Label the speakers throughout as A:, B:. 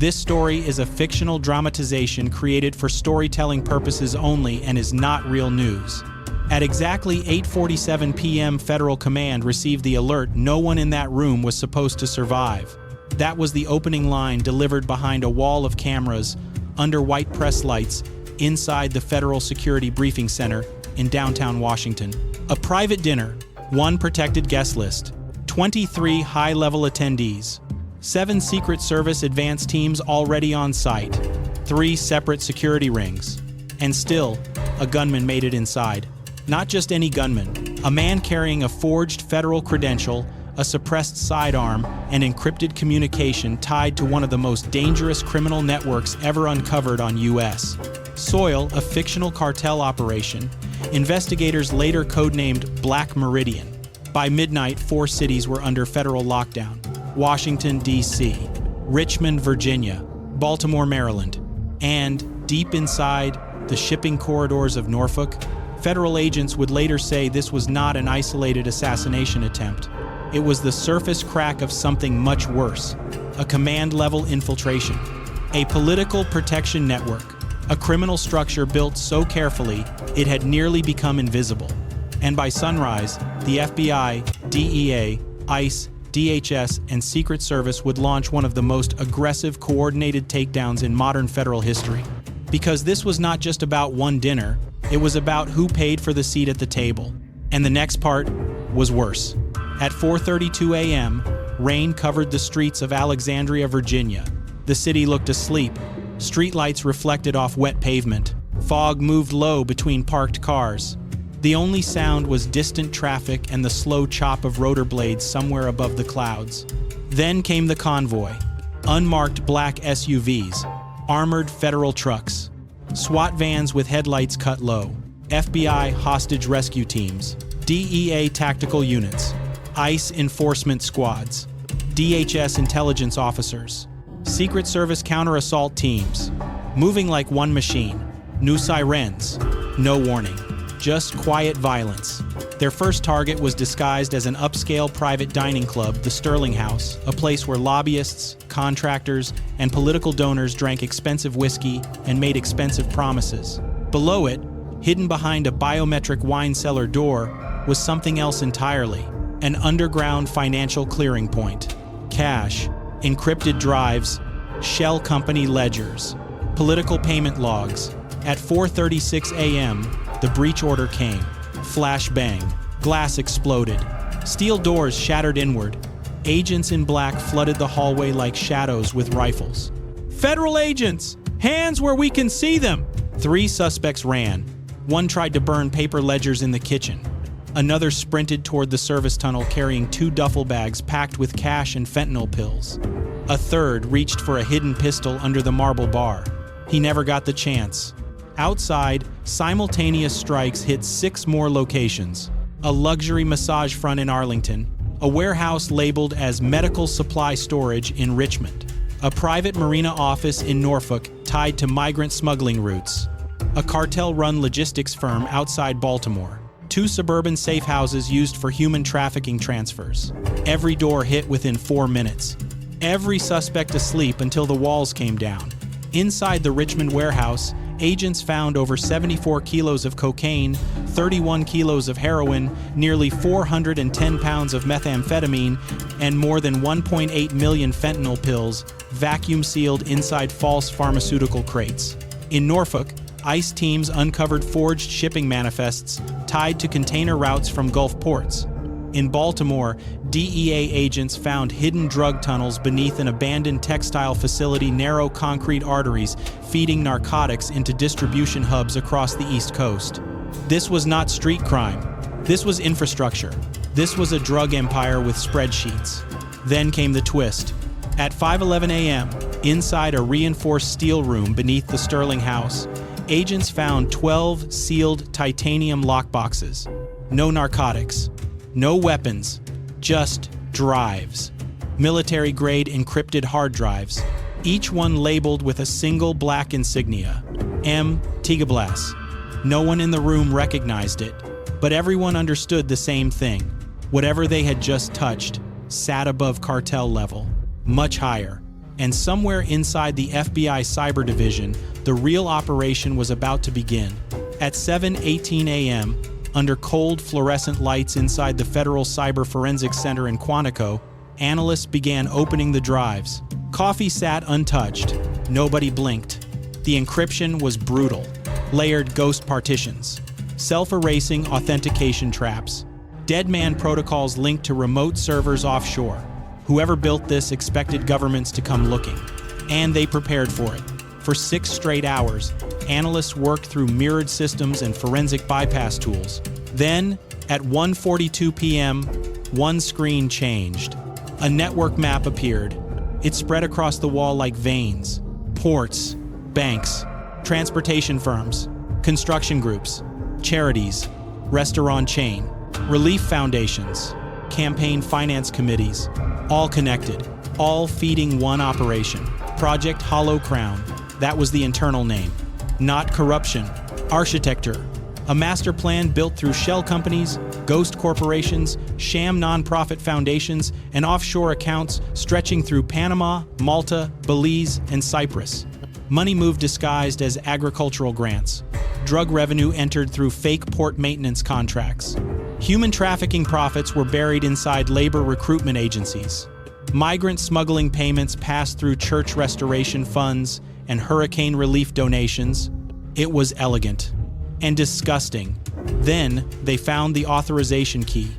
A: This story is a fictional dramatization created for storytelling purposes only and is not real news. At exactly 8:47 p.m., Federal Command received the alert no one in that room was supposed to survive. That was the opening line delivered behind a wall of cameras, under white press lights, inside the Federal Security Briefing Center in downtown Washington. A private dinner, one protected guest list, 23 high-level attendees, 7 Secret Service advance teams already on site, 3 separate security rings, and still, a gunman made it inside. Not just any gunman, a man carrying a forged federal credential, a suppressed sidearm, and encrypted communication tied to one of the most dangerous criminal networks ever uncovered on U.S. soil, a fictional cartel operation, investigators later codenamed Black Meridian. By midnight, 4 cities were under federal lockdown: Washington, D.C., Richmond, Virginia, Baltimore, Maryland, and, deep inside the shipping corridors of Norfolk, federal agents would later say this was not an isolated assassination attempt. It was the surface crack of something much worse: a command-level infiltration, a political protection network, a criminal structure built so carefully it had nearly become invisible. And by sunrise, the FBI, DEA, ICE, DHS, and Secret Service would launch one of the most aggressive, coordinated takedowns in modern federal history. Because this was not just about one dinner, it was about who paid for the seat at the table. And the next part was worse. At 4:32 a.m., rain covered the streets of Alexandria, Virginia. The city looked asleep. Streetlights reflected off wet pavement. Fog moved low between parked cars. The only sound was distant traffic and the slow chop of rotor blades somewhere above the clouds. Then came the convoy. Unmarked black SUVs, armored federal trucks, SWAT vans with headlights cut low, FBI hostage rescue teams, DEA tactical units, ICE enforcement squads, DHS intelligence officers, Secret Service counter-assault teams, moving like one machine. No sirens, no warning, just quiet violence. Their first target was disguised as an upscale private dining club, the Sterling House, a place where lobbyists, contractors, and political donors drank expensive whiskey and made expensive promises. Below it, hidden behind a biometric wine cellar door, was something else entirely: an underground financial clearing point. Cash, encrypted drives, shell company ledgers, political payment logs. At 4:36 a.m., the breach order came. Flash bang. Glass exploded. Steel doors shattered inward. Agents in black flooded the hallway like shadows with rifles. "Federal agents! Hands where we can see them!" 3 suspects ran. One tried to burn paper ledgers in the kitchen. Another sprinted toward the service tunnel carrying 2 duffel bags packed with cash and fentanyl pills. A third reached for a hidden pistol under the marble bar. He never got the chance. Outside, simultaneous strikes hit 6 more locations: a luxury massage front in Arlington, a warehouse labeled as medical supply storage in Richmond, a private marina office in Norfolk tied to migrant smuggling routes, a cartel-run logistics firm outside Baltimore, 2 suburban safe houses used for human trafficking transfers. Every door hit within 4 minutes. Every suspect asleep until the walls came down. Inside the Richmond warehouse, agents found over 74 kilos of cocaine, 31 kilos of heroin, nearly 410 pounds of methamphetamine, and more than 1.8 million fentanyl pills, vacuum-sealed inside false pharmaceutical crates. In Norfolk, ICE teams uncovered forged shipping manifests tied to container routes from Gulf ports. In Baltimore, DEA agents found hidden drug tunnels beneath an abandoned textile facility, narrow concrete arteries feeding narcotics into distribution hubs across the East Coast. This was not street crime. This was infrastructure. This was a drug empire with spreadsheets. Then came the twist. At 5:11 a.m., inside a reinforced steel room beneath the Sterling House, agents found 12 sealed titanium lockboxes. No narcotics. No weapons, just drives. Military-grade encrypted hard drives, each one labeled with a single black insignia, M. Tigablas. No one in the room recognized it, but everyone understood the same thing. Whatever they had just touched sat above cartel level, much higher. And somewhere inside the FBI Cyber Division, the real operation was about to begin. At 7:18 a.m., under cold fluorescent lights inside the Federal Cyber Forensics Center in Quantico, analysts began opening the drives. Coffee sat untouched. Nobody blinked. The encryption was brutal. Layered ghost partitions. Self-erasing authentication traps. Dead man protocols linked to remote servers offshore. Whoever built this expected governments to come looking. And they prepared for it. For 6 straight hours, analysts worked through mirrored systems and forensic bypass tools. Then, at 1:42 p.m., one screen changed. A network map appeared. It spread across the wall like veins. Ports, banks, transportation firms, construction groups, charities, restaurant chain, relief foundations, campaign finance committees, all connected, all feeding one operation. Project Hollow Crown, that was the internal name. Not corruption, architecture. A master plan built through shell companies, ghost corporations, sham nonprofit foundations, and offshore accounts stretching through Panama, Malta, Belize, and Cyprus. Money moved disguised as agricultural grants. Drug revenue entered through fake port maintenance contracts. Human trafficking profits were buried inside labor recruitment agencies. Migrant smuggling payments passed through church restoration funds and hurricane relief donations. It was elegant and disgusting. Then they found the authorization key.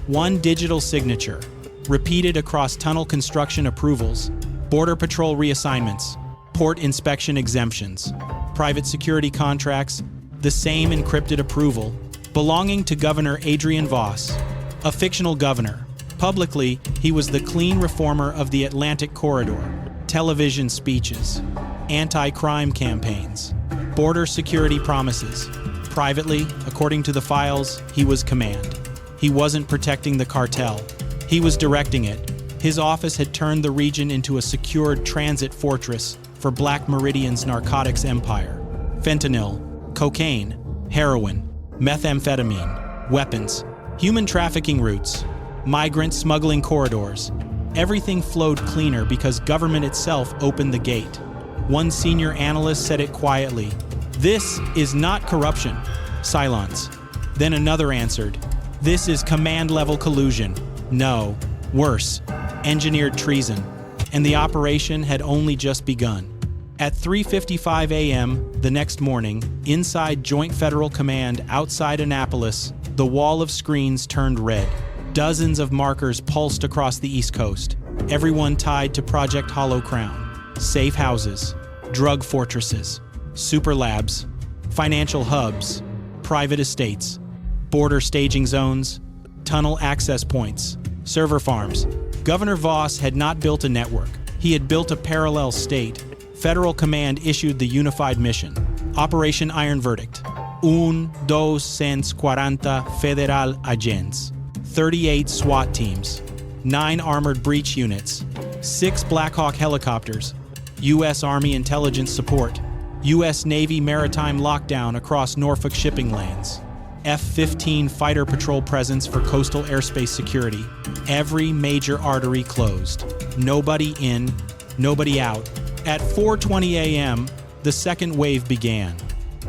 A: One digital signature, repeated across tunnel construction approvals, border patrol reassignments, port inspection exemptions, private security contracts, the same encrypted approval, belonging to Governor Adrian Voss, a fictional governor. Publicly, he was the clean reformer of the Atlantic Corridor, television speeches, anti-crime campaigns, border security promises. Privately, according to the files, he was command. He wasn't protecting the cartel. He was directing it. His office had turned the region into a secured transit fortress for Black Meridian's narcotics empire. Fentanyl, cocaine, heroin, methamphetamine, weapons, human trafficking routes, migrant smuggling corridors. Everything flowed cleaner because government itself opened the gate. One senior analyst said it quietly. "This is not corruption." Silence. Then another answered. "This is command-level collusion." No, worse, engineered treason. And the operation had only just begun. At 3:55 a.m. the next morning, inside Joint Federal Command outside Annapolis, the wall of screens turned red. Dozens of markers pulsed across the East Coast, everyone tied to Project Hollow Crown. Safe houses, drug fortresses, super labs, financial hubs, private estates, border staging zones, tunnel access points, server farms. Governor Voss had not built a network. He had built a parallel state. Federal Command issued the unified mission. Operation Iron Verdict. 1,240 federal agents. 38 SWAT teams. 9 armored breach units. 6 Black Hawk helicopters. U.S. Army intelligence support. U.S. Navy maritime lockdown across Norfolk shipping lanes. F-15 fighter patrol presence for coastal airspace security. Every major artery closed. Nobody in, nobody out. At 4:20 a.m., the second wave began.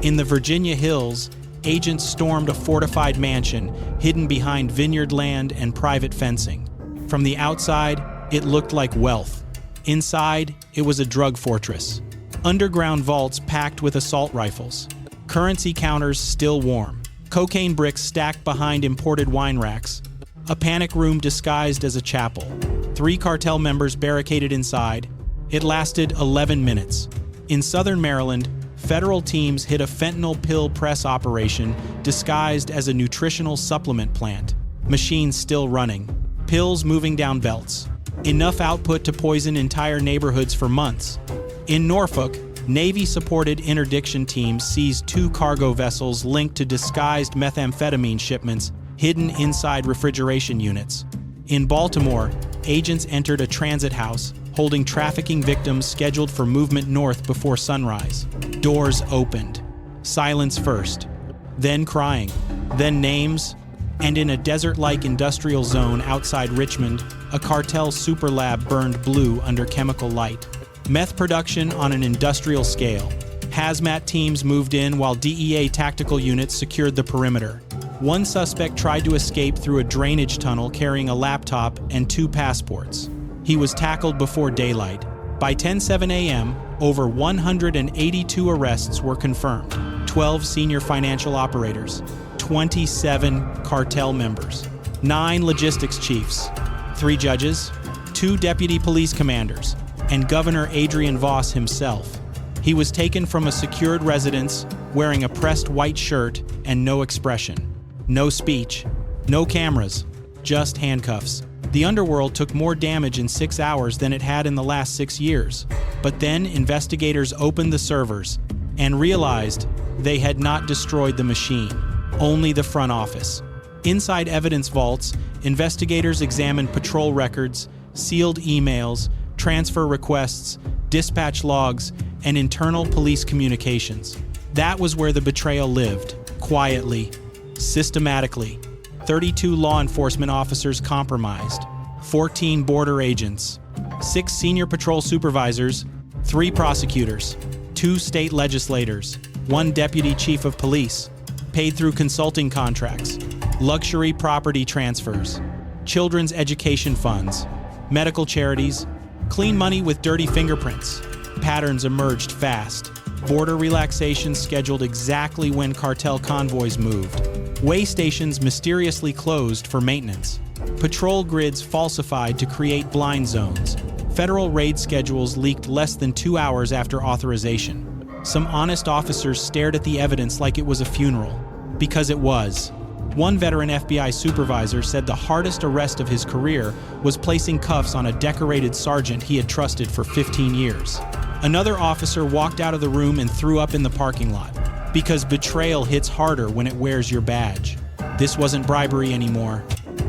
A: In the Virginia hills, agents stormed a fortified mansion hidden behind vineyard land and private fencing. From the outside, it looked like wealth. Inside, it was a drug fortress. Underground vaults packed with assault rifles. Currency counters still warm. Cocaine bricks stacked behind imported wine racks. A panic room disguised as a chapel. 3 cartel members barricaded inside. It lasted 11 minutes. In southern Maryland, federal teams hit a fentanyl pill press operation disguised as a nutritional supplement plant. Machines still running. Pills moving down belts. Enough output to poison entire neighborhoods for months. In Norfolk, Navy-supported interdiction teams seized 2 cargo vessels linked to disguised methamphetamine shipments hidden inside refrigeration units. In Baltimore, agents entered a transit house holding trafficking victims scheduled for movement north before sunrise. Doors opened. Silence first. Then crying. Then names. And in a desert-like industrial zone outside Richmond, a cartel super lab burned blue under chemical light. Meth production on an industrial scale. Hazmat teams moved in while DEA tactical units secured the perimeter. One suspect tried to escape through a drainage tunnel carrying a laptop and 2 passports. He was tackled before daylight. By 10:07 a.m., over 182 arrests were confirmed. 12 senior financial operators, 27 cartel members, 9 logistics chiefs, 3 judges, 2 deputy police commanders, and Governor Adrian Voss himself. He was taken from a secured residence wearing a pressed white shirt and no expression. No speech, no cameras, just handcuffs. The underworld took more damage in 6 hours than it had in the last 6 years. But then investigators opened the servers and realized they had not destroyed the machine, only the front office. Inside evidence vaults, investigators examined patrol records, sealed emails, transfer requests, dispatch logs, and internal police communications. That was where the betrayal lived, quietly, systematically. 32 law enforcement officers compromised, 14 border agents, 6 senior patrol supervisors, 3 prosecutors, 2 state legislators, 1 deputy chief of police, paid through consulting contracts, luxury property transfers, children's education funds, medical charities, clean money with dirty fingerprints. Patterns emerged fast. Border relaxations scheduled exactly when cartel convoys moved. Way stations mysteriously closed for maintenance. Patrol grids falsified to create blind zones. Federal raid schedules leaked less than 2 hours after authorization. Some honest officers stared at the evidence like it was a funeral, because it was. One veteran FBI supervisor said the hardest arrest of his career was placing cuffs on a decorated sergeant he had trusted for 15 years. Another officer walked out of the room and threw up in the parking lot, because betrayal hits harder when it wears your badge. This wasn't bribery anymore.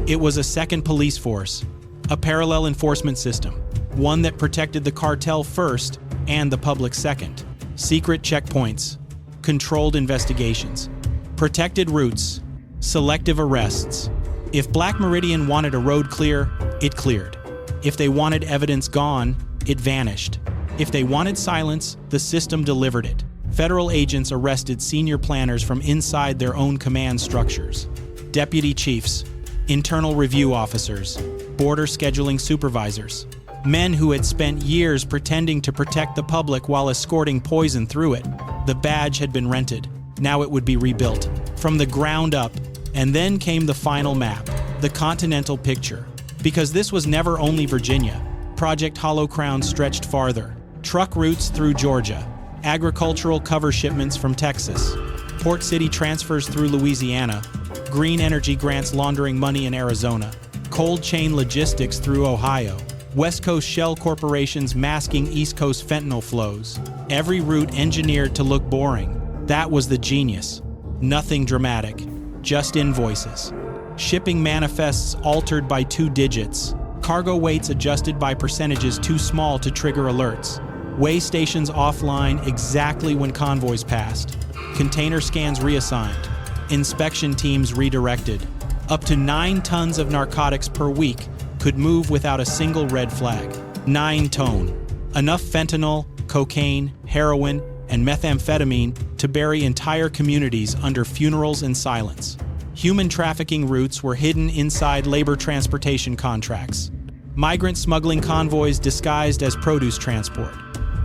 A: It was a second police force, a parallel enforcement system, one that protected the cartel first and the public second. Secret checkpoints, controlled investigations, protected routes, selective arrests. If Black Meridian wanted a road clear, it cleared. If they wanted evidence gone, it vanished. If they wanted silence, the system delivered it. Federal agents arrested senior planners from inside their own command structures. Deputy chiefs, internal review officers, border scheduling supervisors. Men who had spent years pretending to protect the public while escorting poison through it. The badge had been rented. Now it would be rebuilt, from the ground up. And then came the final map, the continental picture. Because this was never only Virginia. Project Hollow Crown stretched farther. Truck routes through Georgia, agricultural cover shipments from Texas, port city transfers through Louisiana, green energy grants laundering money in Arizona, cold chain logistics through Ohio, West Coast shell corporations masking East Coast fentanyl flows. Every route engineered to look boring. That was the genius. Nothing dramatic, just invoices. Shipping manifests altered by 2 digits. Cargo weights adjusted by percentages too small to trigger alerts. Way stations offline exactly when convoys passed. Container scans reassigned. Inspection teams redirected. Up to 9 tons of narcotics per week could move without a single red flag. 9 ton. Enough fentanyl, cocaine, heroin, and methamphetamine to bury entire communities under funerals and silence. Human trafficking routes were hidden inside labor transportation contracts. Migrant smuggling convoys disguised as produce transport.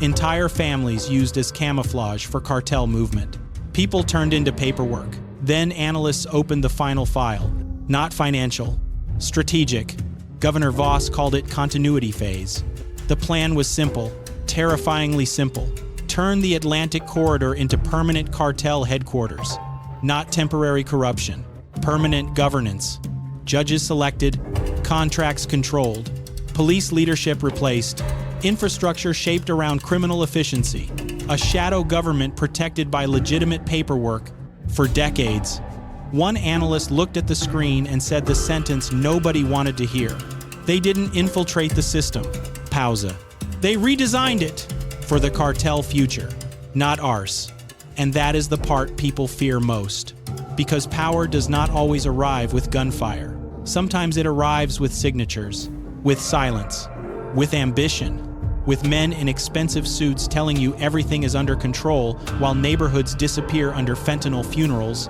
A: Entire families used as camouflage for cartel movement. People turned into paperwork. Then analysts opened the final file. Not financial, strategic. Governor Voss called it continuity phase. The plan was simple, terrifyingly simple. Turn the Atlantic corridor into permanent cartel headquarters. Not temporary corruption, permanent governance. Judges selected, contracts controlled, police leadership replaced, infrastructure shaped around criminal efficiency, a shadow government protected by legitimate paperwork for decades. One analyst looked at the screen and said the sentence nobody wanted to hear. They didn't infiltrate the system. Pausa. They redesigned it for the cartel future, not ours. And that is the part people fear most. Because power does not always arrive with gunfire. Sometimes it arrives with signatures, with silence, with ambition, with men in expensive suits telling you everything is under control while neighborhoods disappear under fentanyl funerals,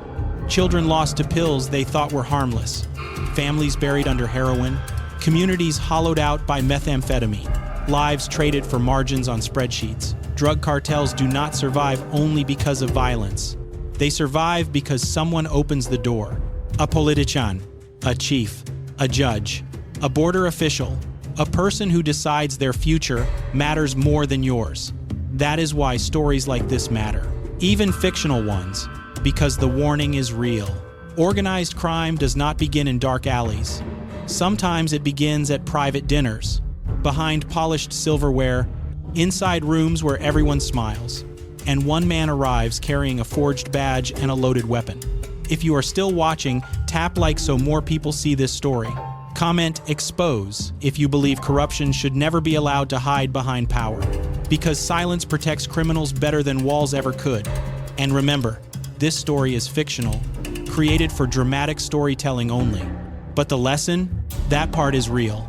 A: children lost to pills they thought were harmless, families buried under heroin, communities hollowed out by methamphetamine, lives traded for margins on spreadsheets. Drug cartels do not survive only because of violence. They survive because someone opens the door. A politician, a chief, a judge, a border official, a person who decides their future matters more than yours. That is why stories like this matter, even fictional ones, because the warning is real. Organized crime does not begin in dark alleys. Sometimes it begins at private dinners, behind polished silverware, inside rooms where everyone smiles, and one man arrives carrying a forged badge and a loaded weapon. If you are still watching, tap like so more people see this story. Comment expose if you believe corruption should never be allowed to hide behind power, because silence protects criminals better than walls ever could. And remember, this story is fictional, created for dramatic storytelling only. But the lesson? That part is real.